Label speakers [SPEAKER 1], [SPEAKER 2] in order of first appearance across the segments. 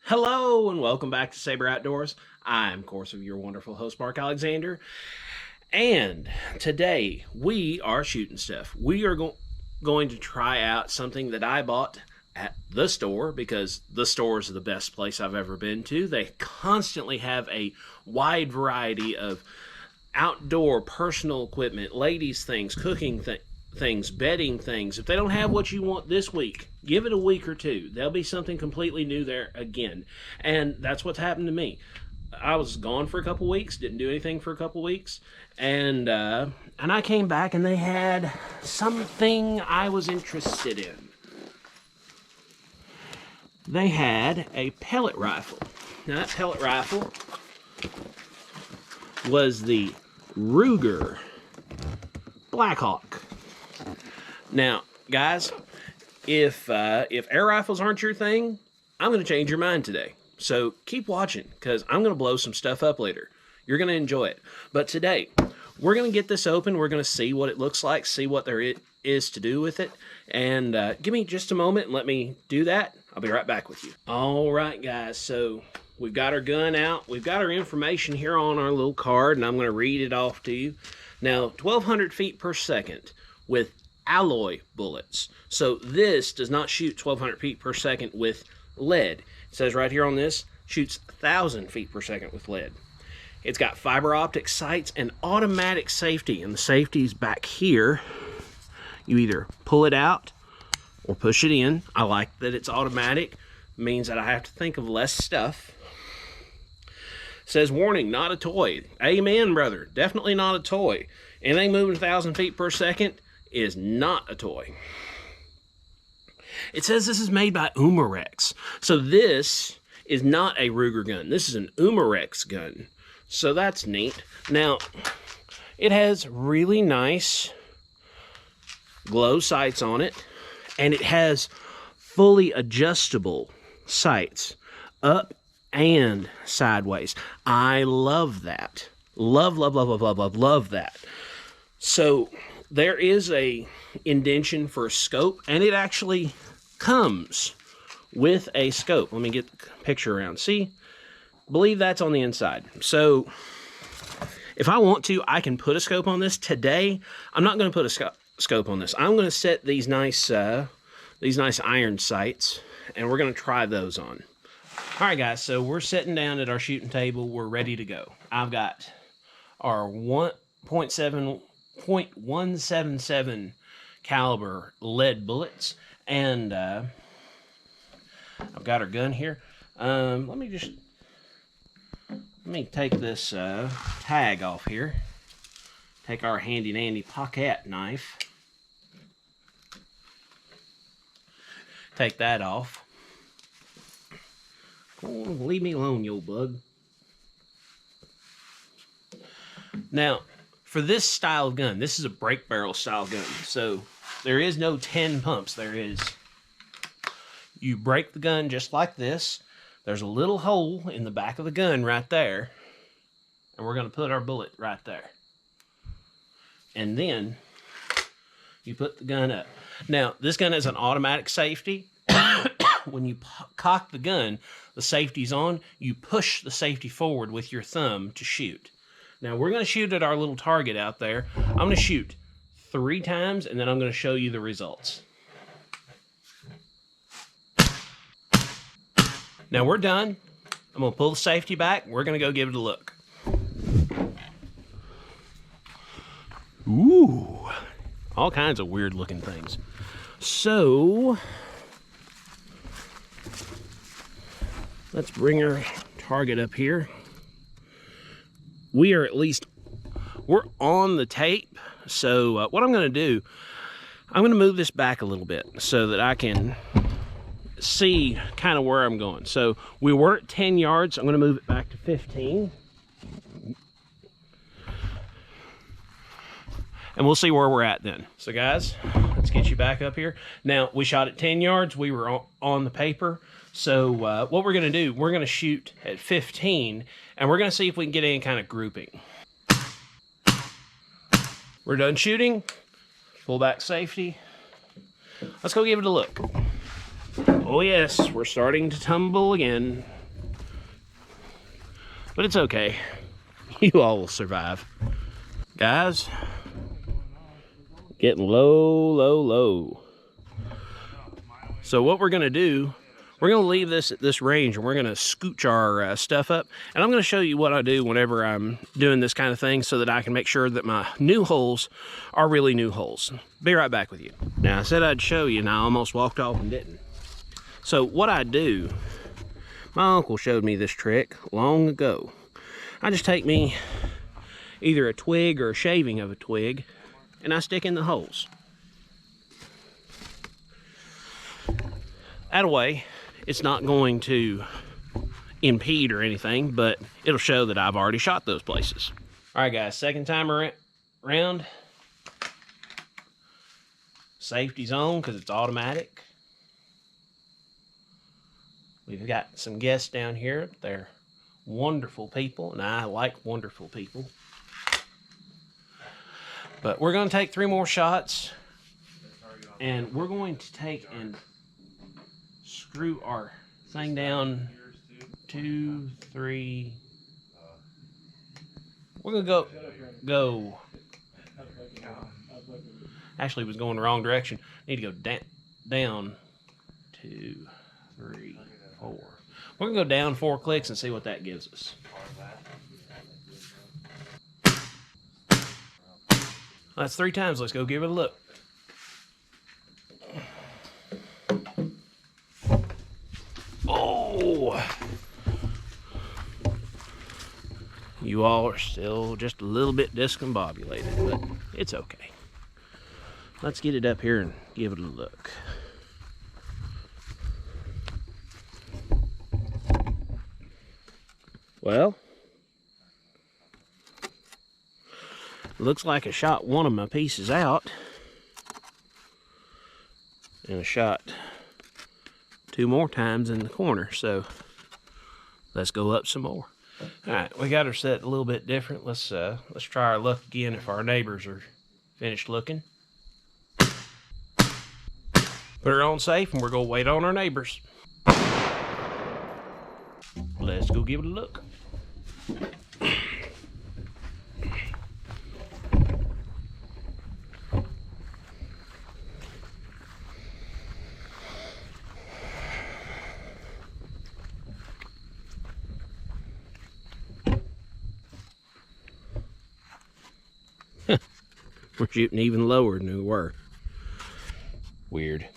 [SPEAKER 1] Hello and welcome back to Saber Outdoors. I'm, of course, your wonderful host, Mark Alexander. And today we are shooting stuff. We are going to try out something that I bought at the store because the store is the best place I've ever been to. They constantly have a wide variety of outdoor personal equipment, ladies' things, cooking things, bedding things. If they don't have what you want this week, give it a week or two. There'll be something completely new there again. And that's what's happened to me. I was gone for a couple weeks, didn't do anything for a couple weeks, and I came back and they had something I was interested in. They had a pellet rifle. Now that pellet rifle was the Ruger Blackhawk. Now, guys, if air rifles aren't your thing, I'm going to change your mind today. So keep watching, because I'm going to blow some stuff up later. You're going to enjoy it. But today, we're going to get this open. We're going to see what it looks like, see what there is to do with it. And give me just a moment and let me do that. I'll be right back with you. All right, guys. So we've got our gun out. We've got our information here on our little card, and I'm going to read it off to you. Now, 1,200 feet per second with alloy bullets. So this does not shoot 1,200 feet per second with lead. It says right here on this, shoots 1,000 feet per second with lead. It's got fiber optic sights and automatic safety, and the safety's back here. You either pull it out or push it in. I like that it's automatic. It means that I have to think of less stuff. It says, warning, not a toy. Amen, brother. Definitely not a toy. Anything moving 1,000 feet per second is not a toy. It says this is made by Umarex. So this is not a Ruger gun. This is an Umarex gun. So that's neat. Now, it has really nice glow sights on it, and it has fully adjustable sights up and sideways. I love that. Love, love, love, love, love, love, love that. So there is a indentation for a scope, and it actually comes with a scope. Let me get the picture around. See? Believe that's on the inside. So if I want to, I can put a scope on this. Today, I'm not going to put a scope on this. I'm going to set these nice iron sights, and we're going to try those on. All right, guys, so we're sitting down at our shooting table. We're ready to go. I've got our 1.77 caliber lead bullets, and I've got our gun here. Let me take this tag off here. Take our handy dandy pocket knife. Take that off. Oh, leave me alone, you old bug. Now, for this style of gun, this is a break barrel style gun. So there is no 10 pumps. You break the gun just like this. There's a little hole in the back of the gun right there. And we're going to put our bullet right there. And then you put the gun up. Now, this gun has an automatic safety. When you cock the gun, the safety's on. You push the safety forward with your thumb to shoot. Now, we're going to shoot at our little target out there. I'm going to shoot 3 times, and then I'm going to show you the results. Now, we're done. I'm going to pull the safety back. We're going to go give it a look. Ooh, all kinds of weird looking things. So, let's bring our target up here. We're on the tape. So what I'm going to do, I'm going to move this back a little bit so that I can see kind of where I'm going. So we were at 10 yards. I'm going to move it back to 15. And we'll see where we're at then. So guys, let's get you back up here. Now, we shot at 10 yards. We were on the paper. So what we're going to do, we're going to shoot at 15, and we're going to see if we can get any kind of grouping. We're done shooting. Pull back safety. Let's go give it a look. Oh yes, we're starting to tumble again. But it's okay. You all will survive. Guys, getting low, low, low. So what we're gonna do, we're gonna leave this at this range and we're gonna scooch our stuff up. And I'm gonna show you what I do whenever I'm doing this kind of thing so that I can make sure that my new holes are really new holes. Be right back with you. Now I said I'd show you and I almost walked off and didn't. So what I do, my uncle showed me this trick long ago. I just take me either a twig or a shaving of a twig and I stick in the holes. That way, it's not going to impede or anything, but it'll show that I've already shot those places. All right, guys, second time around. Safety's on because it's automatic. We've got some guests down here. They're wonderful people, and I like wonderful people. But we're going to take 3 more shots, and we're going to take and screw our thing down 2, 3. We're gonna go. Actually, it was going the wrong direction. Need to go down 2, 3, 4. We're gonna go down 4 clicks and see what that gives us. That's 3 times. Let's go give it a look. Oh, you all are still just a little bit discombobulated, but it's okay. Let's get it up here and give it a look. Well, looks like I shot one of my pieces out, and I shot 2 more times in the corner, so let's go up some more. All right, we got her set a little bit different. Let's try our luck again if our neighbors are finished looking. Put her on safe and we're gonna wait on our neighbors. Let's go give it a look. We're shooting even lower than we were. Weird.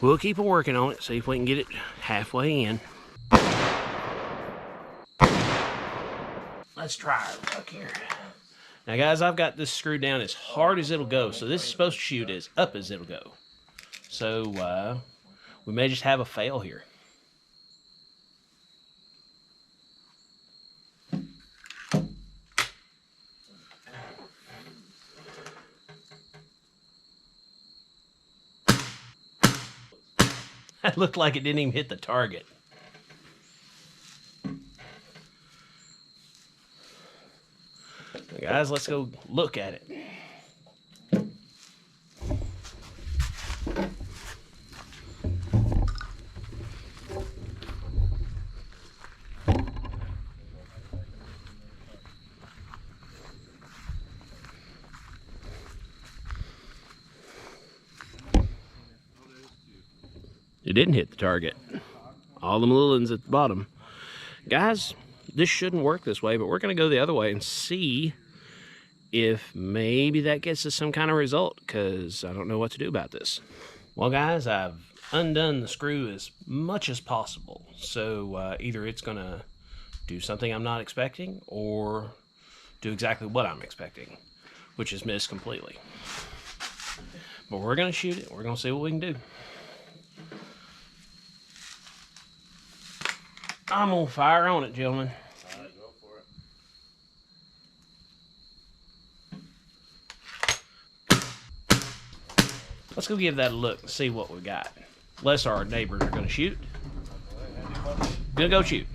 [SPEAKER 1] We'll keep working on it, see if we can get it halfway in. Let's try our luck here. Now guys, I've got this screwed down as hard as it'll go, so this is supposed to shoot as up as it'll go. So we may just have a fail here. That looked like it didn't even hit the target. Guys, let's go look at it. It didn't hit the target. All them little ones at the bottom. Guys, this shouldn't work this way, but we're going to go the other way and see if maybe that gets us some kind of result, because I don't know what to do about this. Well, guys, I've undone the screw as much as possible. So either it's going to do something I'm not expecting or do exactly what I'm expecting, which is miss completely. But we're going to shoot it. We're going to see what we can do. I'm gonna fire on it, gentlemen.
[SPEAKER 2] All right, go for it.
[SPEAKER 1] Let's go give that a look and see what we got. Unless our neighbors are gonna shoot. Gonna go shoot.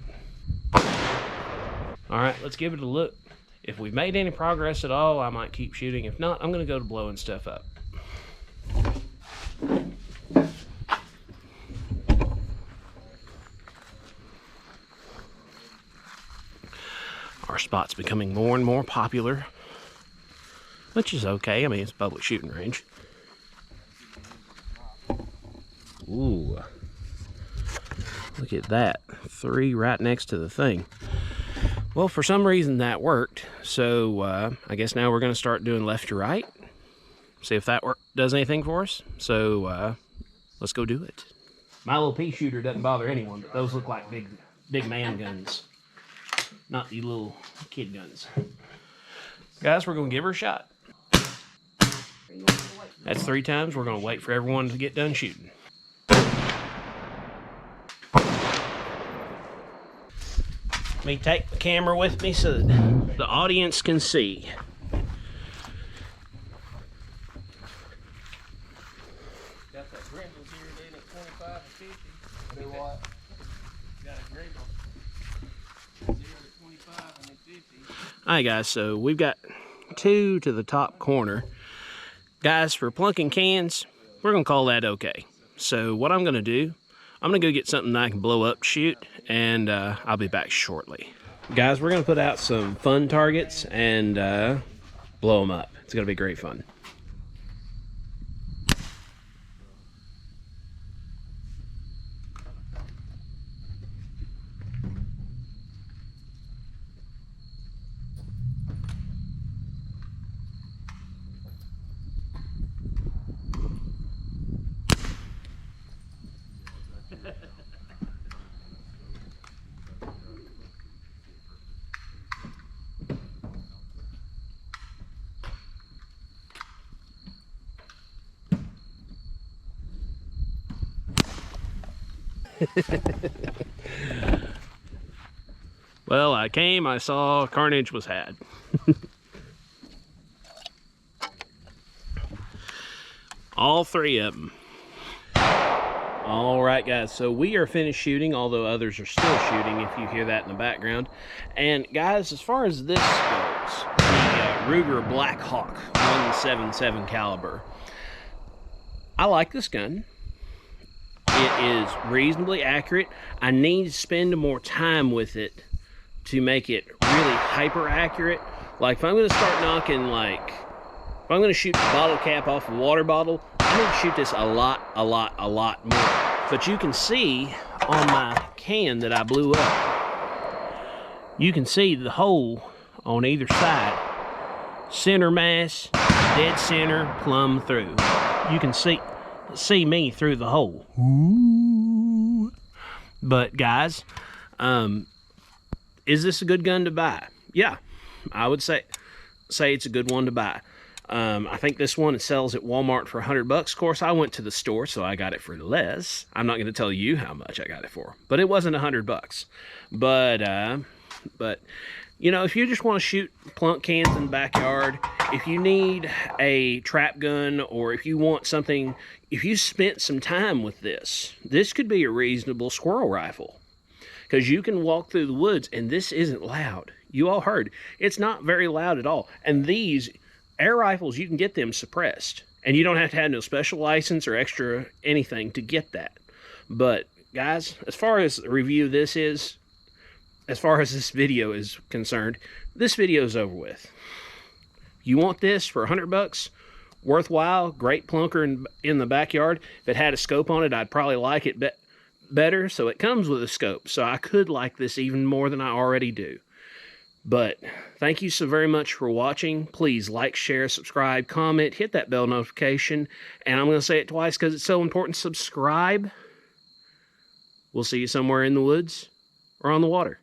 [SPEAKER 1] All right, let's give it a look. If we've made any progress at all, I might keep shooting. If not, I'm gonna go to blowing stuff up. spot's becoming more and more popular, which is okay. I mean, it's a public shooting range. Ooh. Look at that. 3 right next to the thing. Well, for some reason that worked. So I guess now we're going to start doing left to right. See if that does anything for us. So let's go do it. My little pea shooter doesn't bother anyone, but those look like big man guns. Not the little kid guns. Guys, we're going to give her a shot. That's 3 times. We're going to wait for everyone to get done shooting. Let me take the camera with me so that the audience can see.
[SPEAKER 2] Got that Grendel here then at 25 and 50. Do what? Got a Grendel. 0 to 25 and then 50.
[SPEAKER 1] Alright guys, so we've got 2 to the top corner. Guys, for plunking cans, we're going to call that okay. So what I'm going to do, I'm going to go get something that I can blow up, shoot, and I'll be back shortly. Guys, we're going to put out some fun targets and blow them up. It's going to be great fun. Well, I came, I saw, carnage was had. All 3 of them. All right, guys, so we are finished shooting, although others are still shooting, if you hear that in the background. And guys, as far as this goes, the Ruger Blackhawk 177 caliber, I like this gun. It is reasonably accurate. I need to spend more time with it to make it really hyper accurate. Like if I'm going to start knocking, like if I'm going to shoot the bottle cap off a water bottle, I need to shoot this a lot more. But you can see on my can that I blew up, you can see the hole on either side. Center mass, dead center, plumb through. You can see me through the hole. Ooh. But guys, is this a good gun to buy? Yeah, I would say it's a good one to buy. I think this one sells at Walmart for $100. Of course, I went to the store, so I got it for less. I'm not going to tell you how much I got it for, but it wasn't $100. But you know, if you just want to shoot plunk cans in the backyard, if you need a trap gun, or if you want something, if you spent some time with this could be a reasonable squirrel rifle. Because you can walk through the woods, and this isn't loud. You all heard. It's not very loud at all. And these air rifles, you can get them suppressed. And you don't have to have no special license or extra anything to get that. But, guys, as far as the review this is, as far as this video is concerned, this video is over with. You want this for $100? Worthwhile, great plunker in the backyard. If it had a scope on it, I'd probably like it better. So it comes with a scope. So I could like this even more than I already do. But thank you so very much for watching. Please like, share, subscribe, comment, hit that bell notification. And I'm going to say it twice because it's so important. Subscribe. We'll see you somewhere in the woods or on the water.